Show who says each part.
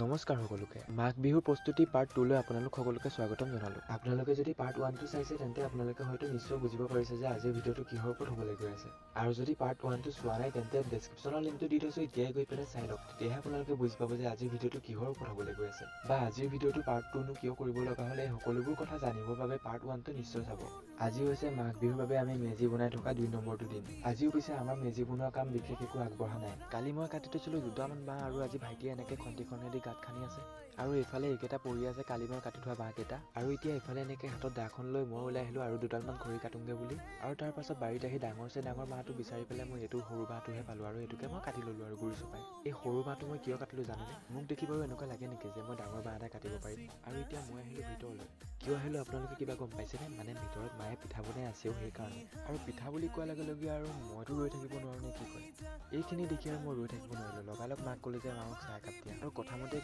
Speaker 1: নমস্কাৰ সকলোকে মাঘ বিহুৰ প্ৰস্তুতি পাৰ্ট 2 লৈ আপোনালোক সকলোকে স্বাগতম জনালো। আপোনালোকে যদি পাৰ্ট 1 টো চাইছে তেন্তে আপোনালোকে হয়তো নিশ্চয় বুজিব পাৰিছে যে আজিৰ ভিডিঅ'টো কিহৰ ওপৰত হ'বলৈ গৈ আছে। আৰু যদি পাৰ্ট 1 টো চোৱা নাই তেন্তে ডেছক্ৰিপচনৰ লিংকটো দি থৈছো, এতিয়াই গৈ পেলাই চাই লওক। তেতিয়াহে আপোনালোকে বুজি পাব যে আজিৰ ভিডিঅ'টো কিহৰ ওপৰত হ'বলৈ গৈ আছে, বা আজিৰ ভিডিঅ'টো পাৰ্ট 2 নো কিয় কৰিব লগা হ'লে এই সকলোবোৰ কথা জানিবৰ বাবে পাৰ্ট 1 টো নিশ্চয় চাব। আজি হৈছে মাঘ বিহুৰ বাবে আমি মেজি বনাই থকা 2 নম্বৰটো দিন। আজিও পিছে আমাৰ মেজি বনোৱা কাম বিশেষ একো আগবঢ়া নাই। কালি মই কাটি থৈছিলো দুটামান বাঁহ আৰু আজি ভাইটিয়ে এনেকে খন্তিখনেদি গাঁত খানি আছে। আৰু এইফালে এইকেইটা পৰি আছে কালি মই কাটি থোৱা বাঁহকেইটা। আৰু এতিয়া এইফালে এনেকে হাতত দাখন লৈ মই ওলাই আহিলো আৰু দুডালমান খৰি কাটোংগে বুলি। আৰু তাৰ পাছত বাৰীত আহি ডাঙৰ বাঁহটো বিচাৰি পেলাই মই এইটো সৰু বাঁহটোহে পালো আৰু এইটোকে মই কাটি ললো আৰু গুৰি চপাই। এই সৰু বাঁহটো মই কিয় কাটিলো জানেনে? মোক দেখি বাৰু এনেকুৱা লাগে নেকি যে মই ডাঙৰ বাঁহ এটা কাটিব পাৰিম? আৰু এতিয়া মই আহিলো ভিতৰলৈ। কিয় আহিলো আপোনালোকে কিবা গম পাইছেনে? মানে ভিতৰত মায়ে পিঠা বনাই আছেও সেইকাৰণে। আৰু পিঠা বুলি কোৱাৰ লগে লগে আৰু মইতো ৰৈ থাকিব নোৱাৰো নে কি কয়। এইখিনি দেখি আৰু মই ৰৈ থাকিব নোৱাৰিলো, লগালগ মাক ক'লো যে মাক চাহ একাপ দিয়া। আৰু কথামতে